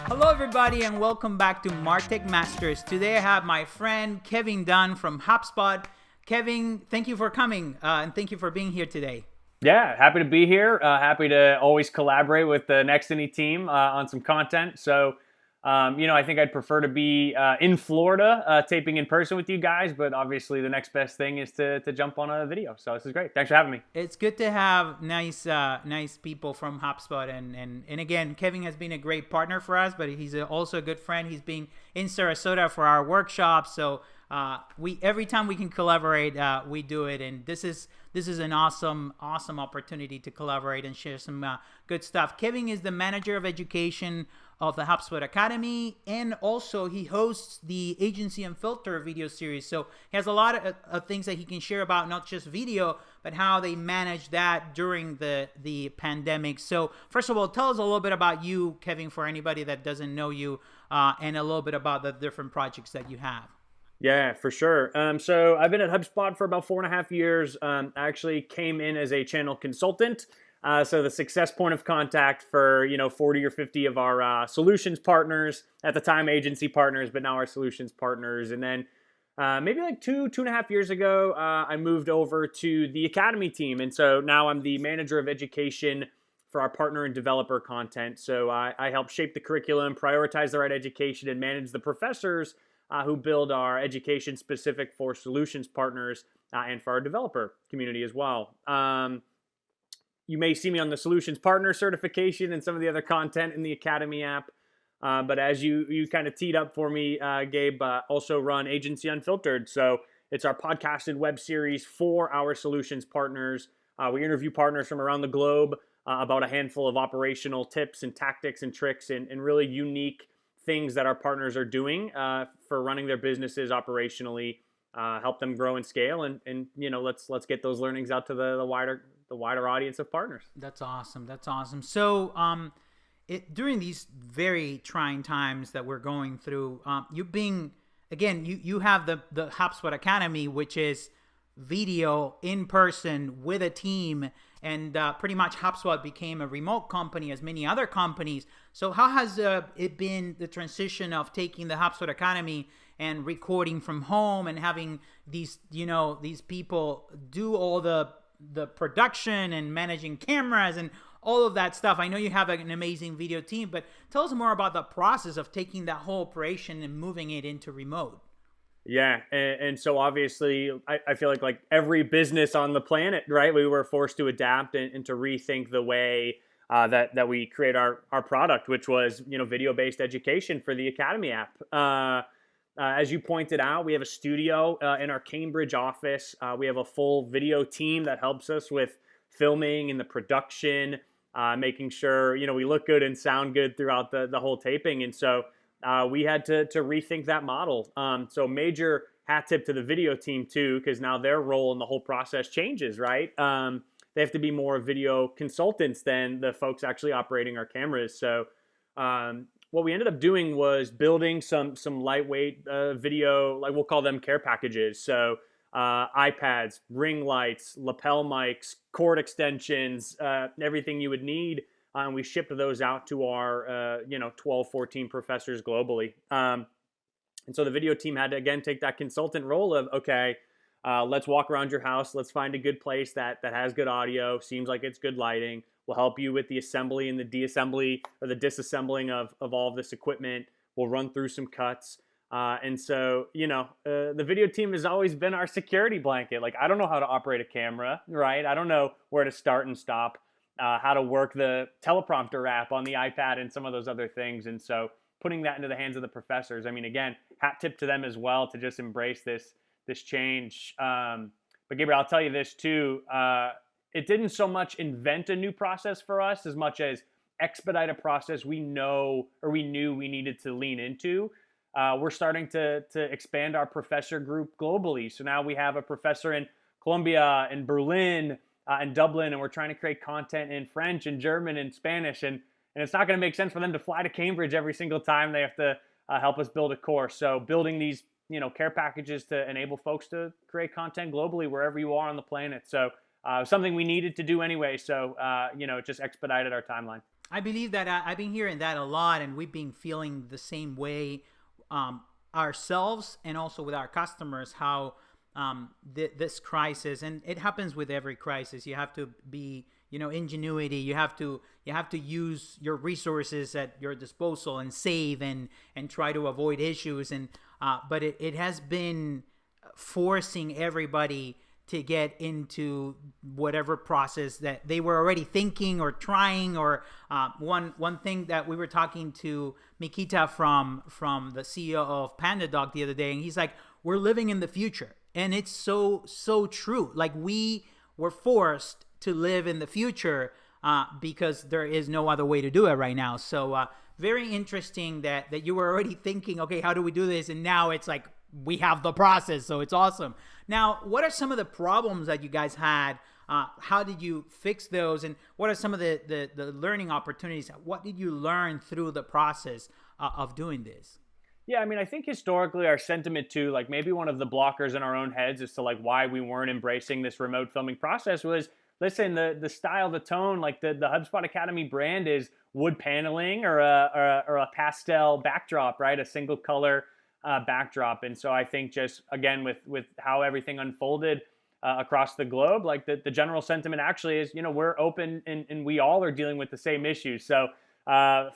Hello, everybody, and welcome back to MarTech Masters. Today, I have my friend Kevin Dunn from HubSpot. Kevin, thank you for coming, and thank you for being here today. Yeah, happy to be here. Happy to always collaborate with the Next Any team on some content. So, I think I'd prefer to be in Florida, taping in person with you guys. But obviously, the next best thing is to jump on a video. So this is great. Thanks for having me. It's good to have nice people from HubSpot, and again, Kevin has been a great partner for us, but he's also a good friend. He's been in Sarasota for our workshops, so we every time we can collaborate, we do it, and this is an awesome opportunity to collaborate and share some good stuff. Kevin is the manager of education of the HubSpot Academy, and also he hosts the Agency Unfiltered video series. So he has a lot of things that he can share about, not just video, but how they manage that during the pandemic. So first of all, tell us a little bit about you, Kevin, for anybody that doesn't know you, and a little bit about the different projects that you have. Yeah, for sure. So I've been at HubSpot for about 4.5 years. I actually came in as a channel consultant. So the success point of contact for 40 or 50 of our solutions partners, at the time agency partners, but now our solutions partners. And then maybe like 2.5 years ago, I moved over to the Academy team. And so now I'm the manager of education for our partner and developer content. So I help shape the curriculum, prioritize the right education, and manage the professors who build our education specific for solutions partners and for our developer community as well. You may see me on the Solutions Partner certification and some of the other content in the Academy app. But as you kind of teed up for me, Gabe, also run Agency Unfiltered. So it's our podcasted web series for our solutions partners. We interview partners from around the globe about a handful of operational tips and tactics and tricks and really unique things that our partners are doing for running their businesses operationally, help them grow and scale, and let's get those learnings out to the wider audience of partners. That's awesome. So, during these very trying times that we're going through, you have the HubSpot Academy, which is video in person with a team, and pretty much HubSpot became a remote company as many other companies. So how has it been, the transition of taking the HubSpot Academy and recording from home and having these people do all the production and managing cameras and all of that stuff? I know you have an amazing video team, but tell us more about the process of taking that whole operation and moving it into remote. Yeah, and so obviously, I feel like every business on the planet, right? We were forced to adapt and to rethink the way that we create our product, which was video-based education for the Academy app. As you pointed out, we have a studio in our Cambridge office. We have a full video team that helps us with filming and the production, making sure we look good and sound good throughout the whole taping. And so we had to rethink that model. So major hat tip to the video team too, because now their role in the whole process changes, right? They have to be more video consultants than the folks actually operating our cameras. So what we ended up doing was building some lightweight video, like we'll call them care packages. So iPads, ring lights, lapel mics, cord extensions, everything you would need. And we shipped those out to our 12, 14 professors globally. And so the video team had to, again, take that consultant role of, okay, let's walk around your house. Let's find a good place that has good audio, seems like it's good lighting. We'll help you with the assembly and the deassembly or the disassembling of all of this equipment. We'll run through some cuts. And so, the video team has always been our security blanket. Like, I don't know how to operate a camera, right? I don't know where to start and stop, how to work the teleprompter app on the iPad and some of those other things. And so putting that into the hands of the professors, I mean, again, hat tip to them as well to just embrace this change. But Gabriel, I'll tell you this too. It didn't so much invent a new process for us as much as expedite a process we knew we needed to lean into. We're starting to expand our professor group globally. So now we have a professor in Colombia and Berlin and Dublin, and we're trying to create content in French and German and Spanish. And it's not going to make sense for them to fly to Cambridge every single time they have to help us build a course. So building these care packages to enable folks to create content globally wherever you are on the planet. So something we needed to do anyway. So, it just expedited our timeline. I believe that I've been hearing that a lot, and we've been feeling the same way ourselves and also with our customers. How this crisis, and it happens with every crisis. You have to be, ingenuity. You have to use your resources at your disposal and save and try to avoid issues. And but it has been forcing everybody to get into whatever process that they were already thinking or trying. Or one thing that we were talking to Mikita from the CEO of PandaDoc the other day, and he's like, we're living in the future. And it's so true. Like, we were forced to live in the future because there is no other way to do it right now. So very interesting that you were already thinking, okay, how do we do this? And now it's like, we have the process, so it's awesome. Now, what are some of the problems that you guys had? How did you fix those? And what are some of the learning opportunities? What did you learn through the process of doing this? Yeah, I mean, I think historically our sentiment too, like maybe one of the blockers in our own heads as to like why we weren't embracing this remote filming process was, listen, the style, the tone, like the HubSpot Academy brand is wood paneling or a pastel backdrop, right? A single color backdrop. And so I think just again with how everything unfolded across the globe, like the general sentiment actually is, we're open and we all are dealing with the same issues. So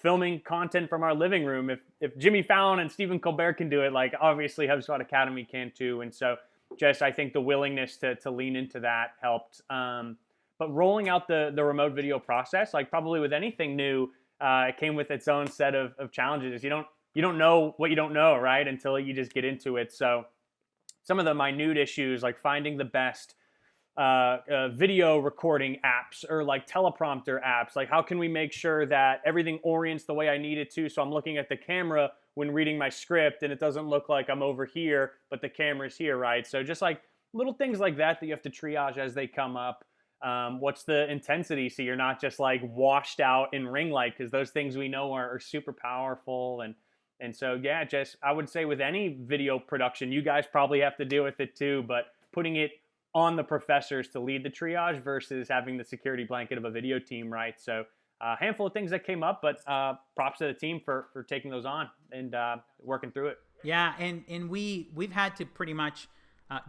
filming content from our living room, if Jimmy Fallon and Stephen Colbert can do it, like obviously HubSpot Academy can too. And so just I think the willingness to lean into that helped. But rolling out the remote video process, like probably with anything new, it came with its own set of challenges. You don't know what you don't know, right? Until you just get into it. So some of the minute issues, like finding the best video recording apps or like teleprompter apps. Like, how can we make sure that everything orients the way I need it to? So I'm looking at the camera when reading my script and it doesn't look like I'm over here, but the camera's here, right? So just like little things like that you have to triage as they come up. What's the intensity? So you're not just like washed out in ring light, because those things we know are super powerful. And so, yeah, just I would say with any video production, you guys probably have to deal with it too, but putting it on the professors to lead the triage versus having the security blanket of a video team, right? So a handful of things that came up, but props to the team for taking those on and working through it. Yeah, and we've had to pretty much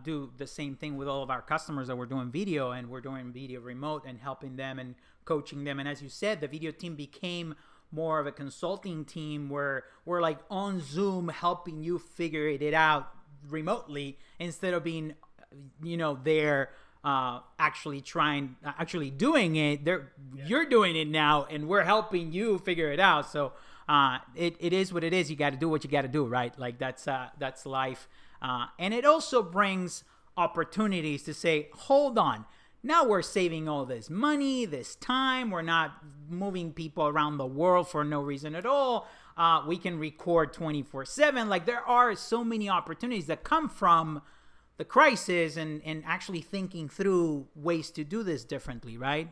do the same thing with all of our customers that we're doing video, and we're doing video remote and helping them and coaching them. And as you said, the video team became more of a consulting team where we're like on Zoom helping you figure it out remotely instead of being, there actually doing it. You're doing it now, and we're helping you figure it out. So it is what it is. You got to do what you got to do, right? Like that's life. And it also brings opportunities to say, hold on. Now we're saving all this money, this time. We're not moving people around the world for no reason at all. We can record 24/7. Like, there are so many opportunities that come from the crisis and actually thinking through ways to do this differently, right?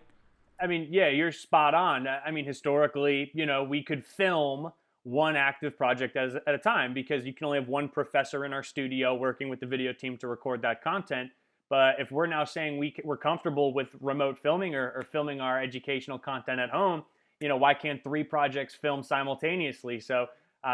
I mean, yeah, you're spot on. I mean, historically, we could film one active project at a time because you can only have one professor in our studio working with the video team to record that content. But if we're now saying we're comfortable with remote filming or filming our educational content at home, why can't 3 projects film simultaneously? So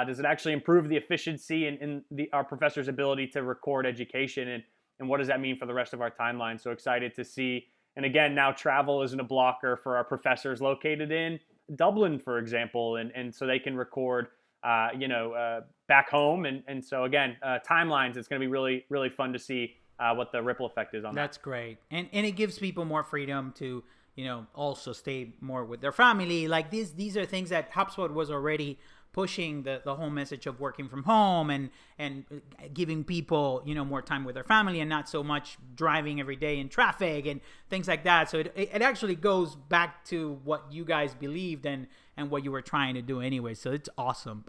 does it actually improve the efficiency and our professors' ability to record education? And what does that mean for the rest of our timeline? So excited to see. And again, now travel isn't a blocker for our professors located in Dublin, for example, and so they can record, back home. And so again, timelines, it's going to be really, really fun to see what the ripple effect is on that. That's great. And it gives people more freedom to, also stay more with their family. Like these are things that HubSpot was already pushing the whole message of working from home and giving people, more time with their family and not so much driving every day in traffic and things like that. So it actually goes back to what you guys believed and what you were trying to do anyway. So it's awesome.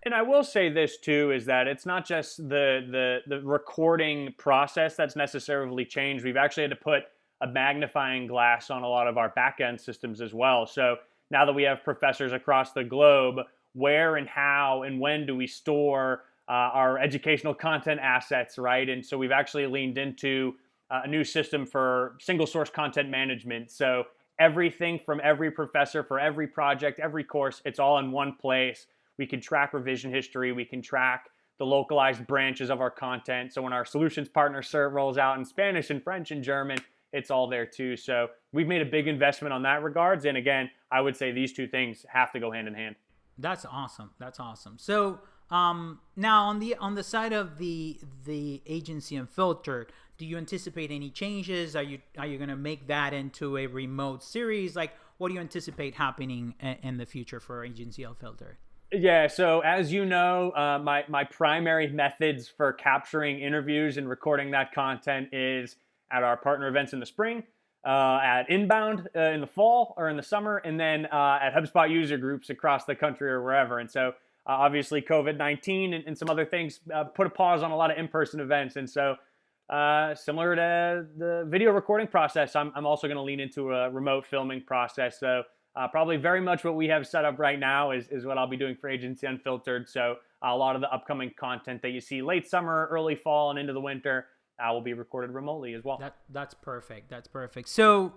And I will say this too, is that it's not just the recording process that's necessarily changed. We've actually had to put a magnifying glass on a lot of our back-end systems as well. So now that we have professors across the globe, where and how and when do we store our educational content assets, right? And so we've actually leaned into a new system for single source content management. So everything from every professor for every project, every course. It's all in one place. We can track revision history. We can track the localized branches of our content. So when our solutions partner cert rolls out in Spanish and French and German, it's all there too. So we've made a big investment on that regards. And again, I would say these two things have to go hand in hand. That's awesome. That's awesome. So now on the side of the agency Unfiltered, do you anticipate any changes? Are you going to make that into a remote series? Like, what do you anticipate happening in the future for agency Unfiltered? Yeah, so as you know, my primary methods for capturing interviews and recording that content is at our partner events in the spring, at Inbound in the fall or in the summer, and then at HubSpot user groups across the country or wherever. And so obviously COVID-19 and some other things put a pause on a lot of in-person events. And so similar to the video recording process, I'm also going to lean into a remote filming process. So probably very much what we have set up right now is what I'll be doing for Agency Unfiltered. So a lot of the upcoming content that you see late summer, early fall, and into the winter will be recorded remotely as well. That's perfect. That's perfect. So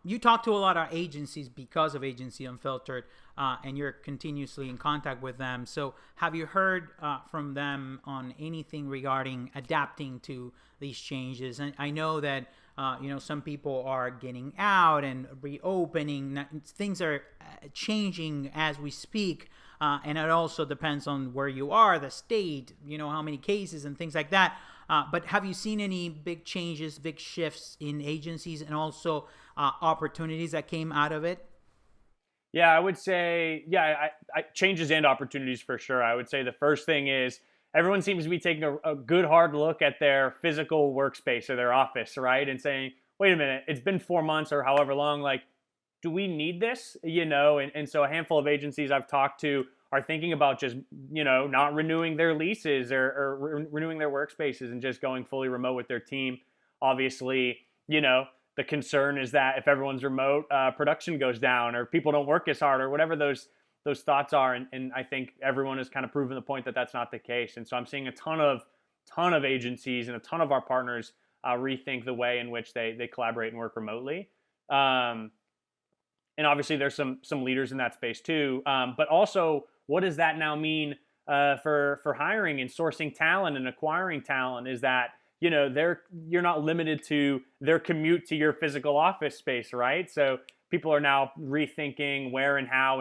you talk to a lot of agencies because of Agency Unfiltered, and you're continuously in contact with them. So have you heard from them on anything regarding adapting to these changes? And I know that some people are getting out and reopening. Things are changing as we speak, and it also depends on where you are, the state, how many cases and things like that. But have you seen any big changes, big shifts in agencies, and also opportunities that came out of it? Yeah, I would say, changes and opportunities for sure. I would say the first thing is everyone seems to be taking a good hard look at their physical workspace or their office, right? And saying, wait a minute, it's been 4 months or however long, like, do we need this? And so a handful of agencies I've talked to are thinking about just, not renewing their leases or renewing their workspaces and just going fully remote with their team. Obviously, the concern is that if everyone's remote, production goes down or people don't work as hard or whatever those thoughts are. And I think everyone has kind of proven the point that that's not the case. And so I'm seeing a ton of agencies and a ton of our partners rethink the way in which they collaborate and work remotely. And obviously there's some leaders in that space too. But also, what does that now mean for hiring and sourcing talent and acquiring talent? Is that you're not limited to their commute to your physical office space, right? So people are now rethinking where and how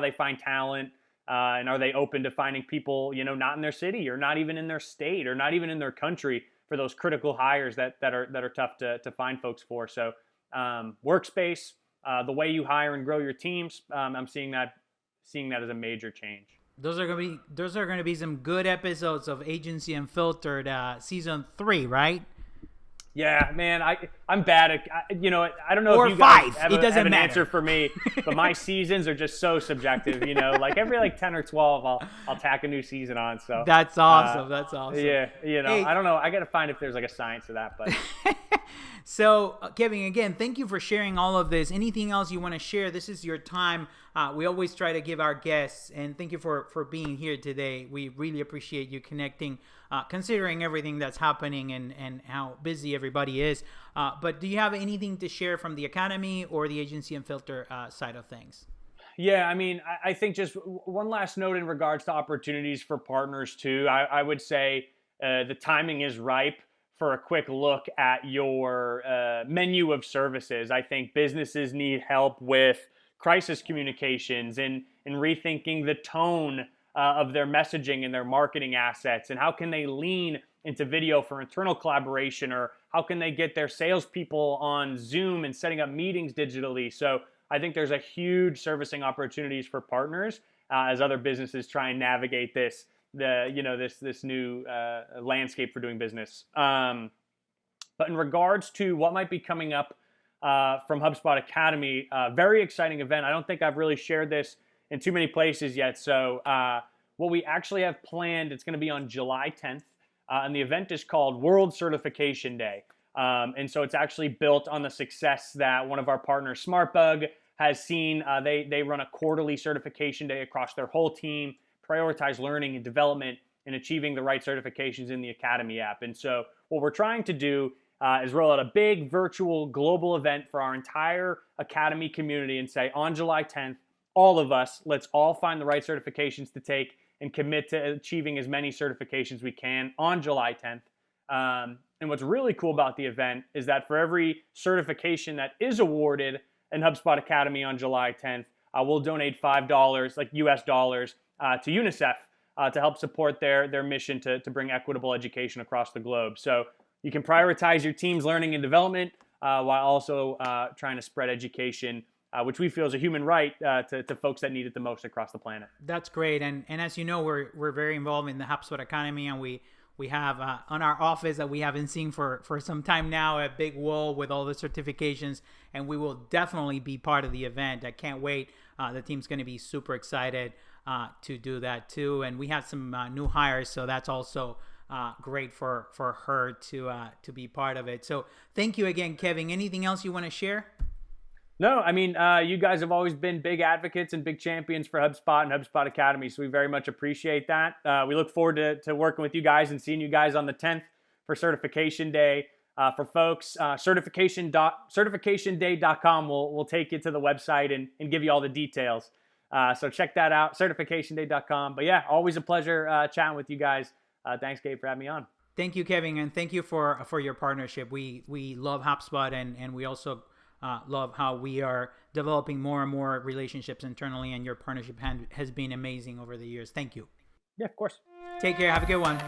they find talent, and are they open to finding people not in their city or not even in their state or not even in their country for those critical hires that are tough to find folks for. So workspace, the way you hire and grow your teams, I'm seeing that as a major change. Those are gonna be some good episodes of Agency Unfiltered season 3, right? Yeah, man, I'm bad at I don't know or if you guys 5. have, It doesn't have an matter. Answer for me, but my seasons are just so subjective. Like every 10 or 12, I'll tack a new season on. So that's awesome. That's awesome. Yeah, Hey. I don't know. I got to find if there's a science to that, but. So, Kevin, again, thank you for sharing all of this. Anything else you want to share? This is your time. We always try to give our guests, and thank you for being here today. We really appreciate you connecting, considering everything that's happening and how busy everybody is. But do you have anything to share from the Academy or the Agency Unfiltered side of things? Yeah, I mean, I think just one last note in regards to opportunities for partners too. I would say the timing is ripe for a quick look at your menu of services. I think businesses need help with crisis communications and rethinking the tone of their messaging and their marketing assets, and how can they lean into video for internal collaboration, or how can they get their salespeople on Zoom and setting up meetings digitally. So I think there's a huge servicing opportunities for partners as other businesses try and navigate this new landscape for doing business. But in regards to what might be coming up from HubSpot Academy, very exciting event. I don't think I've really shared this in too many places yet. So what we actually have planned, it's going to be on July 10th, and the event is called World Certification Day. And so it's actually built on the success that one of our partners, SmartBug, has seen. They run a quarterly certification day across their whole team, prioritize learning and development and achieving the right certifications in the Academy app. And so what we're trying to do is roll out a big virtual global event for our entire Academy community and say, on July 10th, all of us, let's all find the right certifications to take and commit to achieving as many certifications we can on July 10th. And what's really cool about the event is that for every certification that is awarded in HubSpot Academy on July 10th, we'll donate $5, like US dollars, to UNICEF to help support their mission to bring equitable education across the globe. So you can prioritize your team's learning and development while also trying to spread education, which we feel is a human right to folks that need it the most across the planet. That's great. And as you know, we're very involved in the HubSpot Academy, and we have on our office that we haven't seen for some time now, a big wall with all the certifications, and we will definitely be part of the event. I can't wait. The team's going to be super excited to do that too. And we have some new hires, so that's also great for her to be part of it. So thank you again, Kevin. Anything else you want to share? No, I mean, you guys have always been big advocates and big champions for HubSpot and HubSpot Academy, so we very much appreciate that. We look forward to working with you guys and seeing you guys on the 10th for Certification Day. For folks, certificationday.com will take you to the website and give you all the details. So check that out, certificationday.com. But yeah, always a pleasure chatting with you guys. Thanks, Gabe, for having me on. Thank you, Kevin, and thank you for your partnership. We love HubSpot, and we also love how we are developing more and more relationships internally, and your partnership has been amazing over the years. Thank you. Yeah, of course. Take care. Have a good one.